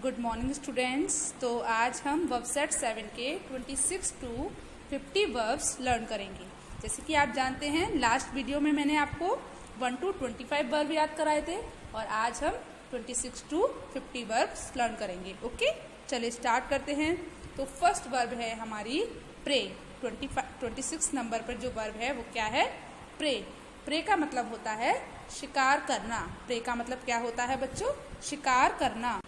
Good morning students. तो आज हम वर्ब सेट 7 के 26 टू 50 वर्ब्स लर्न करेंगे। जैसे कि आप जानते हैं लास्ट वीडियो में मैंने आपको 1 to 25 वर्ब याद कराए थे और आज हम 26 टू 50 वर्ब्स लर्न करेंगे। ओके, चलिए स्टार्ट करते हैं। तो फर्स्ट वर्ब है हमारी प्रे। 26 नंबर पर जो वर्ब है वो क्या है? प्रे। प्रे का मतलब होता है शिकार करना। प्रे का मतलब क्या होता है बच्चों? शिकार करना।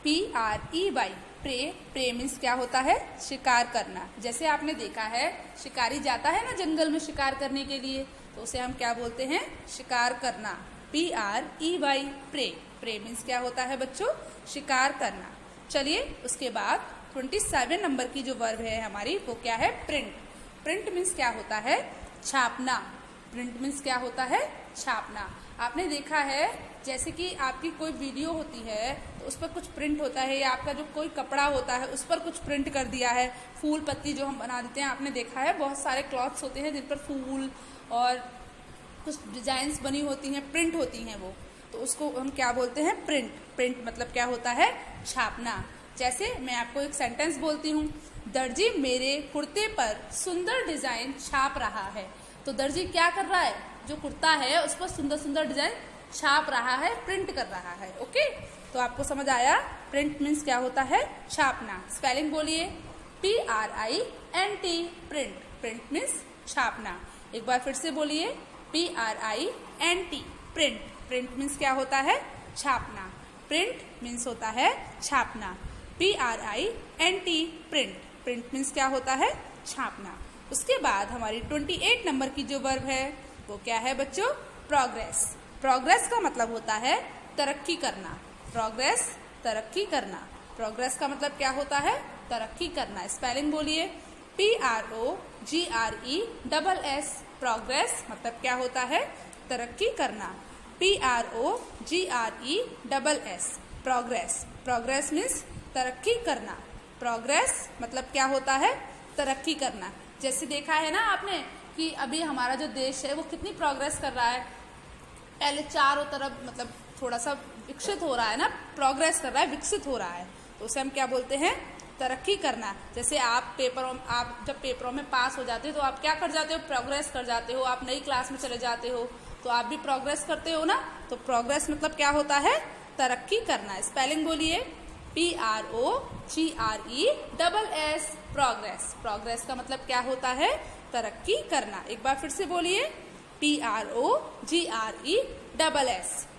PREY pray. प्रे मीन्स क्या होता है? शिकार करना। जैसे आपने देखा है शिकारी जाता है ना जंगल में शिकार करने के लिए, तो उसे हम क्या बोलते हैं? शिकार करना। PREY pray. प्रे मीन्स क्या होता है बच्चों? शिकार करना। चलिए उसके बाद 27 नंबर की जो वर्ब है हमारी वो क्या है? प्रिंट। प्रिंट मीन्स क्या होता है? छापना। प्रिंट मीन्स क्या होता है? छापना। आपने देखा है जैसे कि आपकी कोई वीडियो होती है तो उस पर कुछ प्रिंट होता है, या आपका जो कोई कपड़ा होता है उस पर कुछ प्रिंट कर दिया है। फूल पत्ती जो हम बना देते हैं, आपने देखा है बहुत सारे क्लॉथ्स होते हैं जिन पर फूल और कुछ डिजाइन्स बनी होती हैं, प्रिंट होती हैं वो, तो उसको हम क्या बोलते हैं? प्रिंट। प्रिंट मतलब क्या होता है? छापना। जैसे मैं आपको एक सेंटेंस बोलती हूँ, दर्जी मेरे कुर्ते पर सुंदर डिजाइन छाप रहा है। तो दर्जी क्या कर रहा है? जो कुर्ता है उस पर सुंदर सुंदर डिजाइन छाप रहा है, प्रिंट कर रहा है। ओके, तो आपको समझ आया प्रिंट मीन्स क्या होता है? छापना। स्पेलिंग बोलिए, PRINT प्रिंट। प्रिंट मीन्स छापना। एक बार फिर से बोलिए, PRINT प्रिंट। प्रिंट मीन्स क्या होता है? छापना। प्रिंट मीन्स होता है छापना। PRINT print. प्रिंट मीन्स क्या होता है? छापना। उसके बाद हमारी 28 नंबर की जो वर्ब है वो क्या है बच्चों? प्रोग्रेस। प्रोग्रेस का मतलब होता है तरक्की करना। प्रोग्रेस, तरक्की करना। प्रोग्रेस का मतलब क्या होता है? तरक्की करना। स्पेलिंग बोलिए, PROGRESS प्रोग्रेस मतलब क्या होता है? तरक्की करना। PROGRESS progress. प्रोग्रेस मीन्स तरक्की करना। प्रोग्रेस मतलब क्या होता है? तरक्की करना। जैसे देखा है ना आपने कि अभी हमारा जो देश है वो कितनी प्रोग्रेस कर रहा है। पहले चारों तरफ मतलब थोड़ा सा विकसित हो रहा है ना, प्रोग्रेस कर रहा है, विकसित हो रहा है, तो उसे हम क्या बोलते हैं? तरक्की करना। जैसे आप जब पेपरों में पास हो जाते हो तो आप क्या कर जाते हो? प्रोग्रेस कर जाते हो। आप नई क्लास में चले जाते हो तो आप भी प्रोग्रेस करते हो ना। तो प्रोग्रेस मतलब क्या होता है? तरक्की करना। स्पेलिंग बोलिए, PROGRESS प्रोग्रेस। प्रोग्रेस का मतलब क्या होता है? तरक्की करना। एक बार फिर से बोलिए, PROGRESS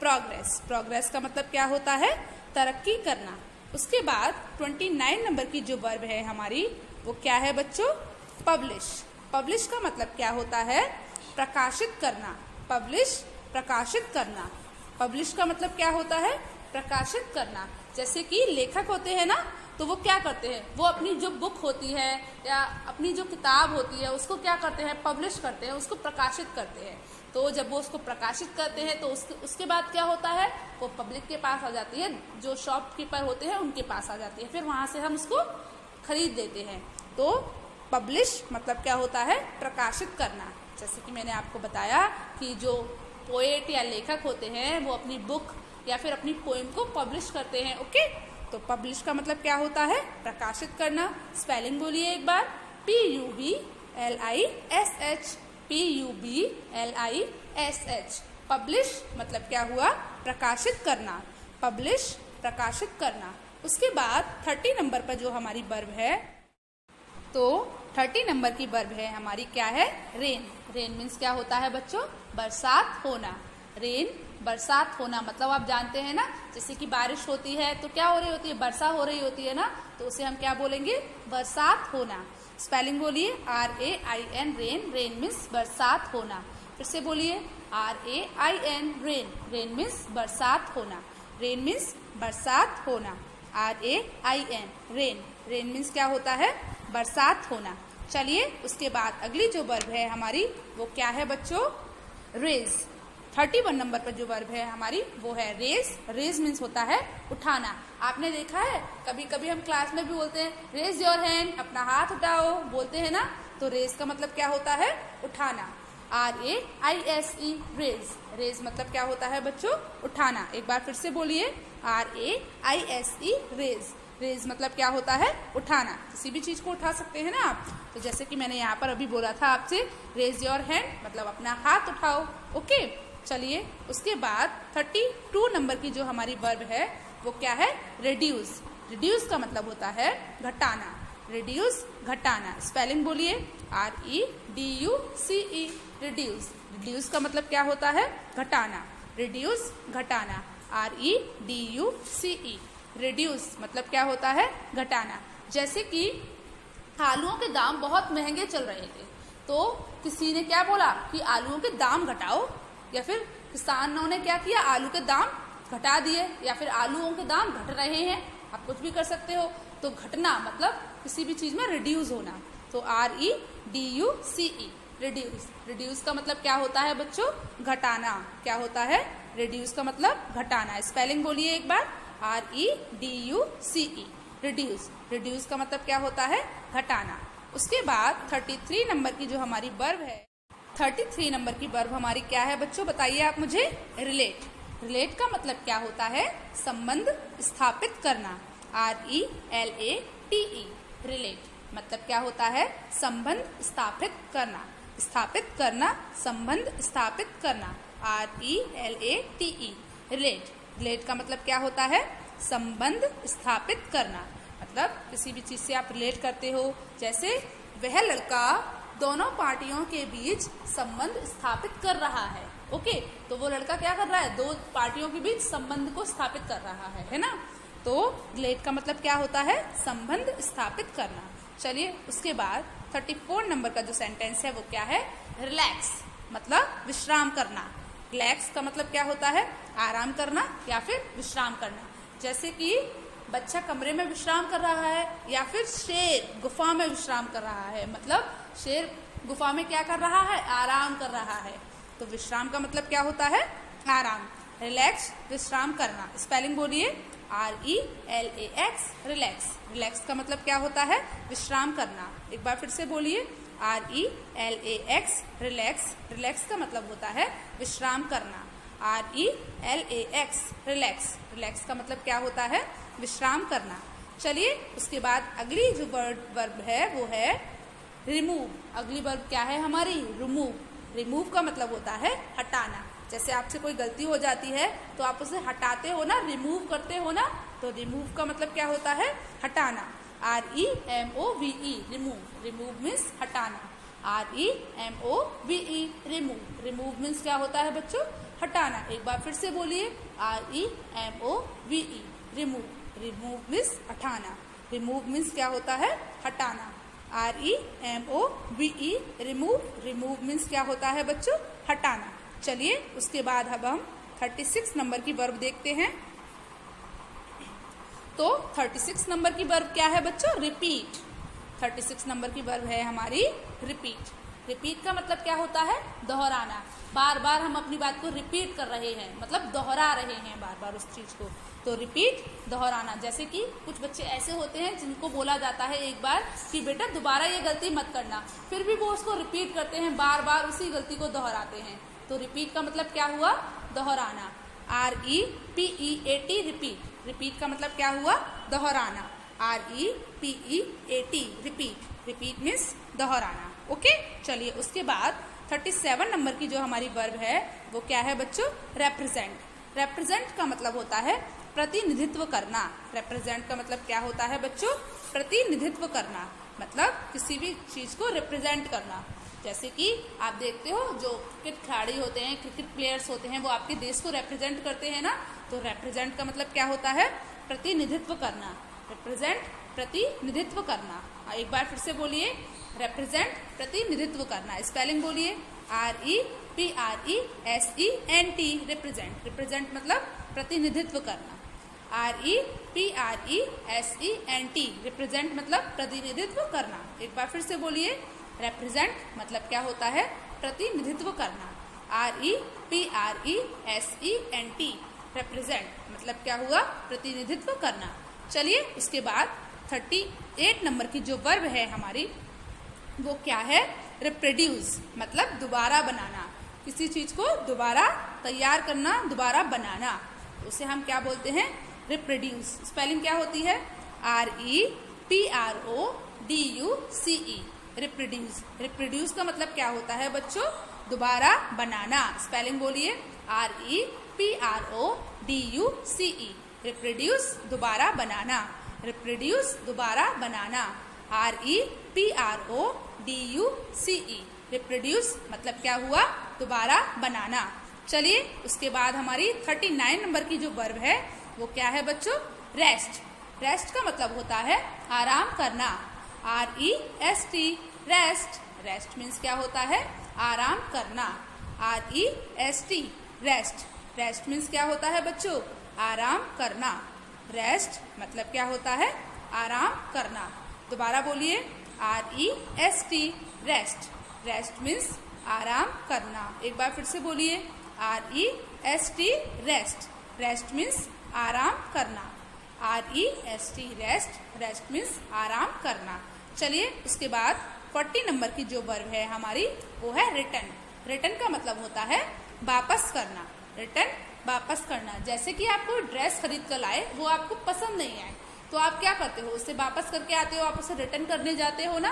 प्रोग्रेस। प्रोग्रेस का मतलब क्या होता है? तरक्की करना। उसके बाद 29 नंबर की जो वर्ब है हमारी वो क्या है बच्चों? पब्लिश। पब्लिश का मतलब क्या होता है? प्रकाशित करना। पब्लिश, प्रकाशित करना। पब्लिश का मतलब क्या होता है? प्रकाशित करना। जैसे कि लेखक होते हैं ना, तो वो क्या करते हैं? वो अपनी जो बुक होती है या अपनी जो किताब होती है उसको क्या करते हैं? पब्लिश करते हैं, उसको प्रकाशित करते हैं। तो जब वो उसको प्रकाशित करते हैं तो उसके बाद क्या होता है? वो पब्लिक के पास आ जाती है, जो शॉपकीपर होते हैं उनके पास आ जाती है, फिर वहां से हम उसको खरीद देते हैं। तो पब्लिश मतलब क्या होता है? प्रकाशित करना। जैसे कि मैंने आपको बताया कि जो पोएट या लेखक होते हैं वो अपनी बुक या फिर अपनी पोएम को पब्लिश करते हैं। ओके, तो पब्लिश का मतलब क्या होता है? प्रकाशित करना। स्पेलिंग बोलिए एक बार, PUBLISH PUBLISH पब्लिश मतलब क्या हुआ? प्रकाशित करना। पब्लिश, प्रकाशित करना। उसके बाद 30 नंबर पर जो हमारी वर्ब है, तो 30 नंबर की वर्ब है हमारी क्या है? रेन। रेन मीन्स क्या होता है बच्चों? बरसात होना। रेन, बरसात होना। मतलब आप जानते हैं ना, जैसे कि बारिश होती है तो क्या हो रही होती है? वर्षा हो रही होती है ना, तो उसे हम क्या बोलेंगे? बरसात होना। स्पेलिंग बोलिए, RAIN रेन। रेन मीन्स बरसात होना। फिर से बोलिए, RAIN रेन। रेन मीन्स बरसात होना। रेन मीन्स बरसात होना। RAIN rain. रेन मीन्स क्या होता है? बरसात होना। चलिए उसके बाद अगली जो वर्ब है हमारी वो क्या है बच्चों? रेज। 31 नंबर पर जो वर्ब है हमारी वो है रेज। रेज मीन्स होता है उठाना। आपने देखा है कभी कभी हम क्लास में भी बोलते हैं रेज योर हैंड, अपना हाथ उठाओ, बोलते हैं ना। तो रेज का मतलब क्या होता है? उठाना। RAISE raise. रेज मतलब क्या होता है बच्चों? उठाना। एक बार फिर से बोलिए, RAISE, रेज। रेज मतलब क्या होता है? उठाना। किसी भी चीज को उठा सकते हैं ना आप। तो जैसे कि मैंने यहाँ पर अभी बोला था आपसे, रेज योर हैंड मतलब अपना हाथ उठाओ। ओके, चलिए उसके बाद 32 नंबर की जो हमारी वर्ब है वो क्या है? रिड्यूस। रिड्यूस का मतलब होता है घटाना। रिड्यूस, घटाना। स्पेलिंग बोलिए, REDUCE, रिड्यूस। रिड्यूस का मतलब क्या होता है? घटाना। रिड्यूस, घटाना, REDUCE, रिड्यूस मतलब क्या होता है? घटाना। जैसे कि आलूओं के दाम बहुत महंगे चल रहे थे, तो किसी ने क्या बोला कि आलूओं के दाम घटाओ, या फिर किसानों ने क्या किया? आलू के दाम घटा दिए, या फिर आलूओं के दाम घट रहे हैं। आप कुछ भी कर सकते हो। तो घटना मतलब किसी भी चीज में रिड्यूस होना। तो REDUCE, रिड्यूस। रिड्यूस का मतलब क्या होता है बच्चों? घटाना। क्या होता है? रिड्यूस का मतलब घटाना। स्पेलिंग बोलिए एक बार, REDUCE, रिड्यूस। रिड्यूस का मतलब क्या होता है? घटाना। उसके बाद 33 नंबर की जो हमारी वर्ब है, 33 नंबर की वर्ब हमारी क्या है बच्चों? बताइए आप मुझे। रिलेट। रिलेट का मतलब क्या होता है? संबंध स्थापित करना। RELATE, रिलेट मतलब क्या होता है? संबंध स्थापित करना। स्थापित करना, संबंध स्थापित करना, RELATE, रिलेट। रिलेट का मतलब क्या होता है? संबंध स्थापित करना। मतलब किसी भी चीज से आप रिलेट करते हो। जैसे वह लड़का दोनों पार्टियों के बीच संबंध स्थापित कर रहा है। ओके, तो वो लड़का क्या कर रहा है? दो पार्टियों के बीच संबंध को स्थापित कर रहा है ना। तो रिलेट का मतलब क्या होता है? संबंध स्थापित करना। चलिए उसके बाद 34 नंबर का जो सेंटेंस है वो क्या है? रिलैक्स मतलब विश्राम करना। रिलैक्स का मतलब क्या होता है? आराम करना या फिर विश्राम करना। जैसे कि बच्चा कमरे में विश्राम कर रहा है, या फिर शेर गुफा में विश्राम कर रहा है। मतलब शेर गुफा में क्या कर रहा है? आराम कर रहा है। तो विश्राम का मतलब क्या होता है? आराम। रिलैक्स, विश्राम करना। स्पेलिंग बोलिए, RELAX, रिलैक्स। रिलैक्स का मतलब क्या होता है? विश्राम करना। एक बार फिर से बोलिए, RELAX, रिलैक्स। रिलैक्स का मतलब होता है विश्राम करना। RELAX, relax. रिलैक्स का मतलब क्या होता है? विश्राम करना। चलिए उसके बाद अगली जो वर्ब है वो है रिमूव। अगली वर्ब क्या है हमारी? रिमूव। रिमूव का मतलब होता है हटाना। जैसे आपसे कोई गलती हो जाती है तो आप उसे हटाते हो ना, रिमूव करते हो ना। तो रिमूव का मतलब क्या होता है? हटाना। REMOVE, remove. रिमूव मीन्स हटाना। REMOVE, remove. रिमूव मीन्स क्या होता है बच्चों? हटाना। एक बार फिर से बोलिए, REMOVE, रिमूव। रिमूव मीन्स हटाना। रिमूव मीन्स क्या होता है? हटाना। REMOVE, remove. रिमूव मीन्स क्या होता है बच्चों? हटाना। चलिए उसके बाद अब हम 36 नंबर की वर्ब देखते हैं। तो 36 नंबर की वर्ब क्या है बच्चों? रिपीट। 36 नंबर की वर्ब है हमारी रिपीट। रिपीट का मतलब क्या होता है? दोहराना। बार बार हम अपनी बात को रिपीट कर रहे हैं, मतलब दोहरा रहे हैं बार बार उस चीज को। तो रिपीट, दोहराना। जैसे कि कुछ बच्चे ऐसे होते हैं जिनको बोला जाता है एक बार कि बेटा दोबारा ये गलती मत करना, फिर भी वो उसको रिपीट करते हैं, बार बार उसी गलती को दोहराते हैं। तो रिपीट का मतलब क्या हुआ? दोहराना। REPEAT, repeat. रिपीट का मतलब क्या हुआ? दोहराना। REPEAT, repeat. रिपीट मीन्स दोहराना। ओके, चलिए उसके बाद 37 नंबर की जो हमारी वर्ब है वो क्या है बच्चों? रेप्रेजेंट। रेप्रेजेंट का मतलब होता है प्रतिनिधित्व करना। रिप्रेजेंट का मतलब क्या होता है बच्चों? प्रतिनिधित्व करना। मतलब किसी भी चीज को रिप्रेजेंट करना। जैसे कि आप देखते हो जो क्रिकेट खिलाड़ी होते हैं, क्रिकेट प्लेयर्स होते हैं, वो आपके देश को रिप्रेजेंट करते हैं ना। तो रिप्रेजेंट का मतलब क्या होता है? प्रतिनिधित्व करना। रिप्रेजेंट, प्रतिनिधित्व करना। एक बार फिर से बोलिए, रिप्रेजेंट, प्रतिनिधित्व करना। स्पेलिंग बोलिए, REPRESENT, रिप्रेजेंट। रिप्रेजेंट मतलब प्रतिनिधित्व करना। REPRESENT, रिप्रेजेंट मतलब प्रतिनिधित्व करना। एक बार फिर से बोलिए, रिप्रेजेंट मतलब क्या होता है? प्रतिनिधित्व करना। REPRESENT, रिप्रेजेंट मतलब क्या हुआ? प्रतिनिधित्व करना। चलिए उसके बाद 38 नंबर की जो वर्ब है हमारी वो क्या है? रिप्रोड्यूस, मतलब दोबारा बनाना। किसी चीज को दोबारा तैयार करना, दोबारा बनाना, उसे हम क्या बोलते हैं? रिप्रोड्यूस। स्पेलिंग क्या होती है? REPRODUCE, reproduce. रिप्रोड्यूस का मतलब क्या होता है बच्चों? दोबारा बनाना। स्पेलिंग बोलिए, REPRODUCE, रिप्रोड्यूस दोबारा बनाना। रिप्रोड्यूस दोबारा बनाना, REPRODUCE, रिप्रोड्यूस मतलब क्या हुआ? दोबारा बनाना। चलिए उसके बाद हमारी 39 नंबर की जो वर्ब है वो क्या है बच्चों? रेस्ट। रेस्ट का मतलब होता है आराम करना, REST, रेस्ट। रेस्ट मीन्स क्या होता है? आराम करना, REST, रेस्ट। रेस्ट मीन्स क्या होता है बच्चों? आराम करना। रेस्ट मतलब क्या होता है? आराम करना। दोबारा बोलिए, REST, रेस्ट। रेस्ट मीन्स आराम करना। एक बार फिर से बोलिए, REST, रेस्ट। रेस्ट मीन्स आराम करना, REST, रेस्ट। रेस्ट मीन्स आराम करना। चलिए उसके बाद 40 नंबर की जो वर्ब है हमारी वो है रिटर्न। रिटर्न का मतलब होता है वापस करना। रिटर्न वापस करना। जैसे कि आपको ड्रेस खरीद कर लाए, वो आपको पसंद नहीं आए तो आप क्या करते हो? उसे वापस करके आते हो, आप उसे रिटर्न करने जाते हो ना।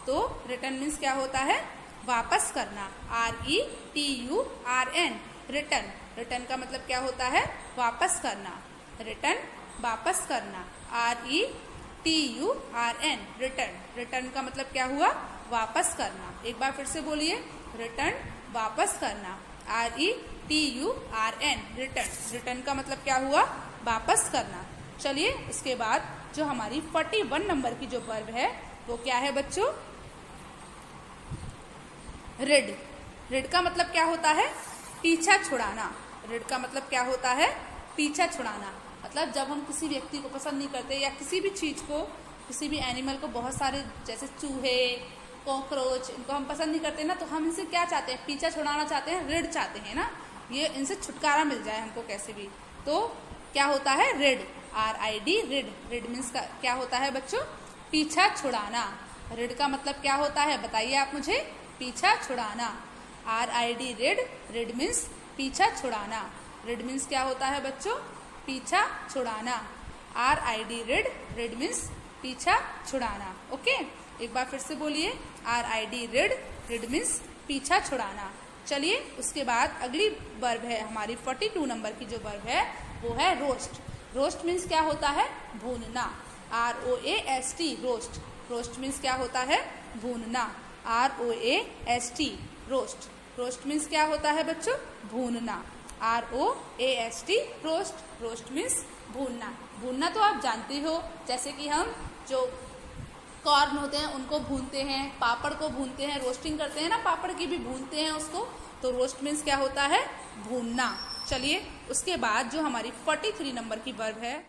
तो रिटर्न मीन्स क्या होता है? वापस करना, RETURN, रिटर्न। रिटर्न का मतलब क्या होता है? वापस करना। रिटर्न वापस करना, RETURN, रिटर्न। रिटर्न का मतलब क्या हुआ? वापस करना। एक बार फिर से बोलिए, रिटर्न वापस करना, RETURN, रिटर्न। रिटर्न का मतलब क्या हुआ? वापस करना। चलिए उसके बाद जो हमारी 41 नंबर की जो वर्ब है वो क्या है बच्चों? रिड। रिड का मतलब क्या होता है? पीछा छुड़ाना। रिड का मतलब क्या होता है? पीछा छुड़ाना। मतलब जब हम किसी व्यक्ति को पसंद नहीं करते या किसी भी चीज को, किसी भी एनिमल को, बहुत सारे जैसे चूहे, कॉकरोच, इनको हम पसंद नहीं करते ना, तो हम इनसे क्या चाहते हैं? पीछा छुड़ाना चाहते हैं, रिड चाहते हैं ना, ये इनसे छुटकारा मिल जाए हमको कैसे भी। तो क्या होता है? Rid, RID, rid. Rid means क्या होता है बच्चों? पीछा छुड़ाना। रिड का मतलब क्या होता है बताइए आप मुझे? पीछा छुड़ाना, RID, रिड। रिड मीन्स पीछा छुड़ाना। रिड मीन्स क्या होता है बच्चों? पीछा छुड़ाना, RID, रिड। रिड मीन्स पीछा छुड़ाना। ओके, एक बार फिर से बोलिए, RID, रिड। रिड मीन्स पीछा छुड़ाना। चलिए उसके बाद अगली वर्ब है हमारी 42 नंबर की जो वर्ब है वो है रोस्ट। रोस्ट मीन्स क्या होता है? भूनना, ROAST, रोस्ट। रोस्ट मीन्स क्या होता है? भूनना, ROAST, रोस्ट। रोस्ट मीन्स क्या होता है बच्चों? भूनना, ROAST, रोस्ट। रोस्ट मीन्स भूनना। भूनना तो आप जानते हो, जैसे कि हम जो कॉर्न होते हैं उनको भूनते हैं, पापड़ को भूनते हैं, रोस्टिंग करते हैं ना, पापड़ की भी भूनते हैं उसको। तो रोस्ट मीन्स क्या होता है? भूनना। चलिए उसके बाद जो हमारी 43 नंबर की वर्ब है,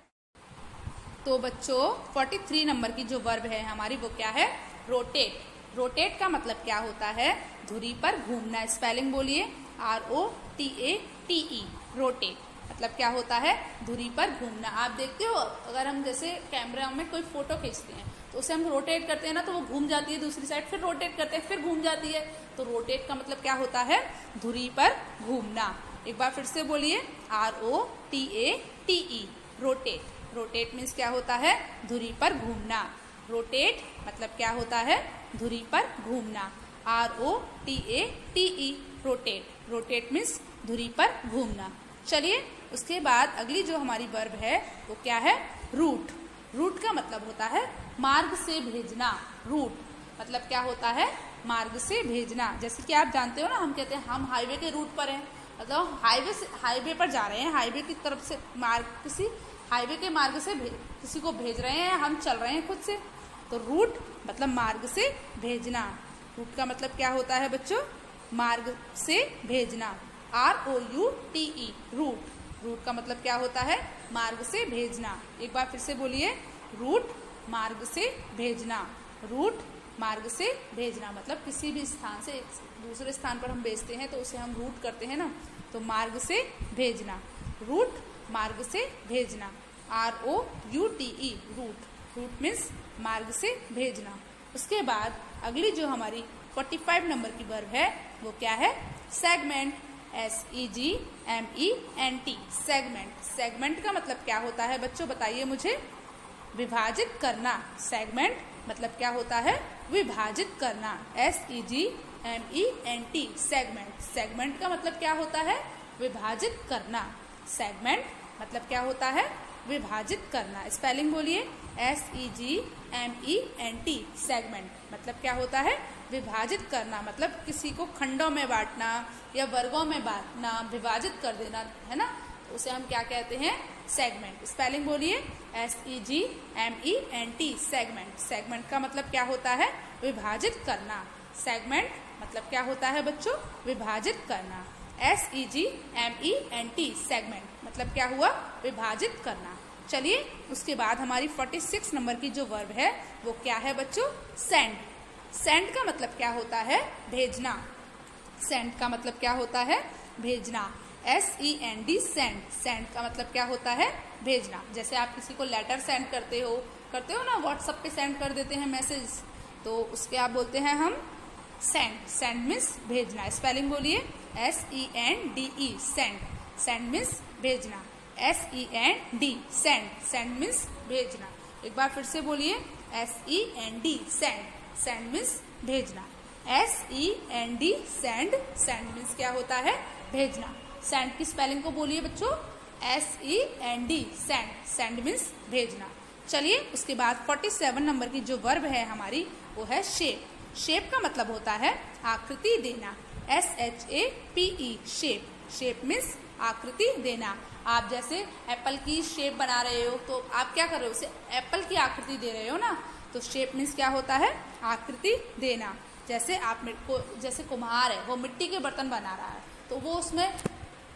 तो बच्चों 43 नंबर की जो वर्ब है हमारी वो क्या है? रोटेट। रोटेट का मतलब क्या होता है? धुरी पर घूमना। स्पेलिंग बोलिए, ROTATE, रोटेट। मतलब क्या होता है? धुरी पर घूमना। आप देखते हो अगर हम जैसे कैमरा में कोई फोटो खींचते हैं तो उसे हम रोटेट करते हैं ना, तो वो घूम जाती है दूसरी साइड, फिर रोटेट करते हैं, फिर घूम जाती है। तो रोटेट का मतलब क्या होता है? धुरी पर घूमना। एक बार फिर से बोलिए, ROTATE, रोटेट। रोटेट मीन्स क्या होता है? धुरी पर घूमना। रोटेट मतलब क्या होता है? धुरी पर घूमना, ROTATE, रोटेट। रोटेट मीन्स धुरी पर घूमना। चलिए उसके बाद अगली जो हमारी वर्ब है वो क्या है? रूट। रूट का मतलब होता है मार्ग से भेजना। रूट मतलब क्या होता है? मार्ग से भेजना। जैसे कि आप जानते हो ना, हम कहते हैं हम हाईवे के रूट पर हैं, मतलब हाईवे पर जा रहे हैं, हाईवे की तरफ से किसी हाईवे के मार्ग से किसी को भेज रहे हैं, हम चल रहे हैं खुद से। तो रूट मतलब मार्ग से भेजना। रूट का मतलब क्या होता है बच्चों? मार्ग से भेजना, ROUTE, रूट। रूट का मतलब क्या होता है? मार्ग से भेजना। एक बार फिर से बोलिए, रूट मार्ग से भेजना। रूट मार्ग से भेजना मतलब किसी भी स्थान से दूसरे स्थान पर हम भेजते हैं तो उसे हम रूट करते हैं ना, तो मार्ग से भेजना। रूट मार्ग से भेजना, ROUTE, रूट। रूट मीन्स मार्ग से भेजना। उसके बाद अगली जो हमारी 45 नंबर की वर्ब है वो क्या है? सेगमेंट। SEGMENT, segment. सेगमेंट का मतलब क्या होता है बच्चों, बताइए मुझे। विभाजित करना। सेगमेंट मतलब क्या होता है, विभाजित करना। SEGMENT, segment. सेगमेंट का मतलब क्या होता है, विभाजित करना। सेगमेंट मतलब क्या होता है, विभाजित करना। स्पेलिंग बोलिए, SEGMENT, सेगमेंट मतलब क्या होता है, विभाजित करना। मतलब किसी को खंडों में बांटना या वर्गों में बांटना, विभाजित कर देना, है ना, तो उसे हम क्या कहते हैं, सेगमेंट। स्पेलिंग बोलिए, SEGMENT, सेगमेंट। सेगमेंट का मतलब क्या होता है, विभाजित करना। सेगमेंट मतलब क्या होता है बच्चों, विभाजित करना। SEGMENT, सेगमेंट मतलब क्या हुआ, विभाजित करना। चलिए उसके बाद हमारी 46 नंबर की जो वर्ब है वो क्या है बच्चों, सेंड। सेंड का मतलब क्या होता है, भेजना। सेंड का मतलब क्या होता है, भेजना। SEND, send. सेंड का मतलब क्या होता है, भेजना। जैसे आप किसी को लेटर सेंड करते हो ना, व्हाट्सएप पे सेंड कर देते हैं मैसेज, तो उसके आप बोलते हैं हम सेंड। सेंड मीन्स भेजना। स्पेलिंग बोलिए, SENDE, सेंड। सेंड मीन्स भेजना। SEND, send. सेंड मीन्स भेजना। एक बार फिर से बोलिए, SEND, सेंड। सेंड मीन्स भेजना। SEND, send. सेंड मीन्स क्या होता है, भेजना। सेंड की स्पेलिंग को बोलिए बच्चों, SEND, सेंड। सेंड मीन्स भेजना। चलिए उसके बाद 47 नंबर की जो वर्ब है हमारी वो है शेप। शेप का मतलब होता है आकृति देना। SHAPE, shape. शेप मीन्स आकृति देना। आप जैसे एप्पल की शेप बना रहे हो तो आप क्या कर रहे हो, उसे एप्पल की आकृति दे रहे हो ना, तो शेप मीन्स क्या होता है, आकृति देना। जैसे आप जैसे कुम्हार है, वो मिट्टी के बर्तन बना रहा है तो वो उसमें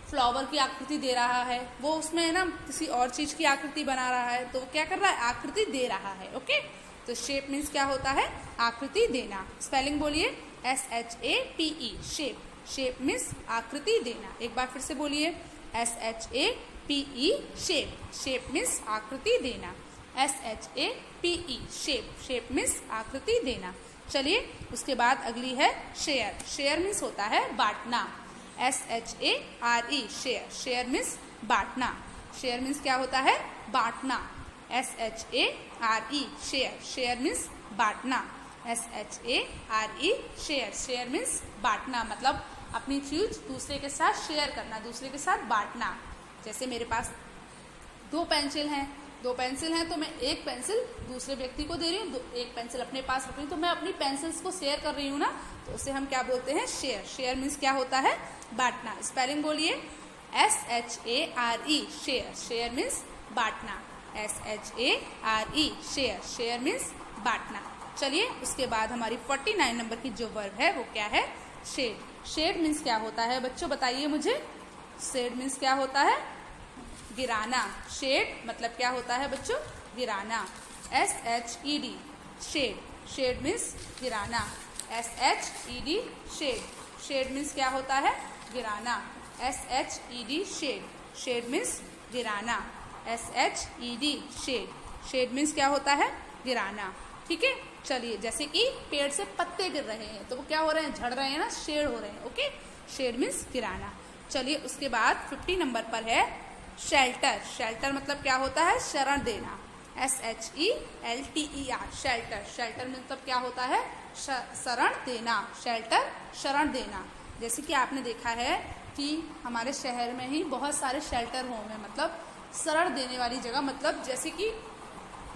फ्लावर की आकृति दे रहा है, वो उसमें है ना किसी और चीज की आकृति बना रहा है, तो वो क्या कर रहा है, आकृति दे रहा है। ओके, तो शेप मीन्स क्या होता है, आकृति देना। स्पेलिंग बोलिए, SHAPE, शेप। शेप मीन्स आकृति देना। एक बार फिर से बोलिए, SHAPE, शेप। शेप मीन्स आकृति देना। SHAPE, shape. शेप मीन्स आकृति देना। चलिए उसके बाद अगली है शेयर। शेयर मीन्स होता है बांटना। SHARE, share. शेयर मीन्स बांटना। शेयर मीन्स क्या होता है, बांटना। SHARE, share. शेयर मीन्स बांटना। SHARE, share. शेयर मीन्स बांटना, मतलब अपनी चीज दूसरे के साथ शेयर करना, दूसरे के साथ बांटना। जैसे मेरे पास दो पेंसिल हैं तो मैं एक पेंसिल दूसरे व्यक्ति को दे रही हूँ, एक पेंसिल अपने पास रख रही हूँ, तो मैं अपनी पेंसिल्स को शेयर कर रही हूँ ना, तो उसे हम क्या बोलते हैं, शेयर। शेयर मीन्स क्या होता है, बांटना। स्पेलिंग बोलिए, SHARE, शेयर। शेयर मीन्स बांटना। SHARE, share. शेयर मीन्स बांटना। चलिए उसके बाद हमारी 49 नंबर की जो वर्ब है वो क्या है, शेड। शेड मीन्स क्या होता है बच्चों, बताइए मुझे। शेड मीन्स क्या होता है, गिराना। शेड मतलब क्या होता है बच्चों, गिराना। SHED, shed. शेड मीन्स गिराना। SHED, shed. शेड मीन्स क्या होता है, गिराना। SHED, shed. शेड मीन्स गिराना। SHED, shed. शेड मीन्स क्या होता है, गिराना। ठीक है, चलिए जैसे कि पेड़ से पत्ते गिर रहे हैं तो वो क्या हो रहे हैं, झड़ रहे हैं ना, शेड हो रहे हैं। ओके, शेड मीन्स गिराना। चलिए उसके बाद 50 नंबर पर है शेल्टर। शेल्टर मतलब क्या होता है, शरण देना। SHELTER, shelter. शेल्टर मतलब क्या होता है, शरण देना। शेल्टर, शरण देना। जैसे कि आपने देखा है कि हमारे शहर में ही बहुत सारे शेल्टर होम है, मतलब शरण देने वाली जगह, मतलब जैसे कि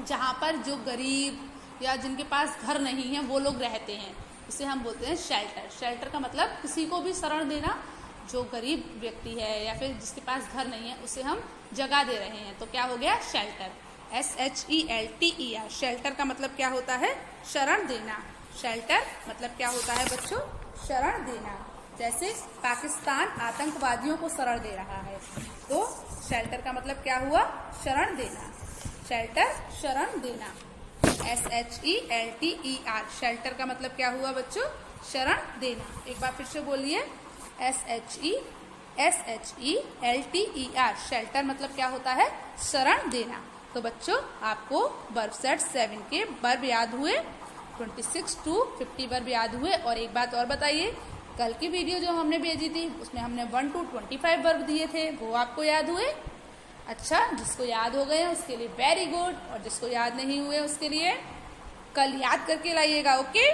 जहाँ पर जो गरीब या जिनके पास घर नहीं है वो लोग रहते हैं, उसे हम बोलते हैं शेल्टर। शेल्टर का मतलब किसी को भी शरण देना, जो गरीब व्यक्ति है या फिर जिसके पास घर नहीं है उसे हम जगह दे रहे हैं, तो क्या हो गया, शेल्टर। SHELTER, शेल्टर का मतलब क्या होता है, शरण देना। शेल्टर मतलब क्या होता है बच्चों, शरण देना। जैसे पाकिस्तान आतंकवादियों को शरण दे रहा है, तो शेल्टर का मतलब क्या हुआ, शरण देना। शेल्टर, शरण देना। SHELTER, शेल्टर का मतलब क्या हुआ बच्चों, शरण देना। एक बार फिर से बोलिए, SHELTER, शेल्टर मतलब क्या होता है, शरण देना। तो बच्चों आपको वर्ब सेट 7 के वर्ब याद हुए, 26 to 50 वर्ब याद हुए। और एक बात और बताइए कल की वीडियो जो हमने भेजी थी उसमें हमने 1 to 25 वर्ब दिए थे, वो आपको याद हुए? अच्छा, जिसको याद हो गए उसके लिए वेरी गुड, और जिसको याद नहीं हुए उसके लिए कल याद करके लाइएगा। ओके,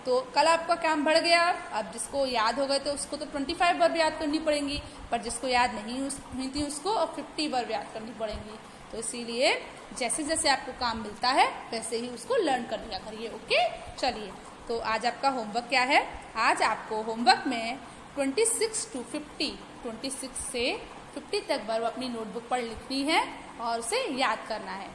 तो कल आपका काम बढ़ गया। अब जिसको याद हो गए तो उसको तो 25 वर्ब याद करनी पड़ेंगी, पर जिसको याद नहीं हुई थी उसको अब 50 वर्ब याद करनी पड़ेंगी। तो इसीलिए जैसे जैसे आपको काम मिलता है वैसे ही उसको लर्न कर लिया करिए। ओके, चलिए, तो आज आपका होमवर्क क्या है? आज आपको होमवर्क में 26 to 50, 26 से 50 तक वर्ब अपनी नोटबुक पर लिखनी है और उसे याद करना है।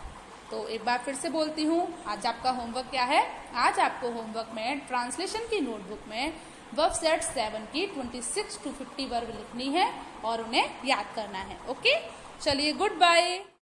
तो एक बार फिर से बोलती हूँ, आज आपका होमवर्क क्या है? आज आपको होमवर्क में ट्रांसलेशन की नोटबुक में वर्ब सेट 7 की 26 to 50 वर्ब लिखनी है और उन्हें याद करना है। ओके, चलिए, गुड बाय।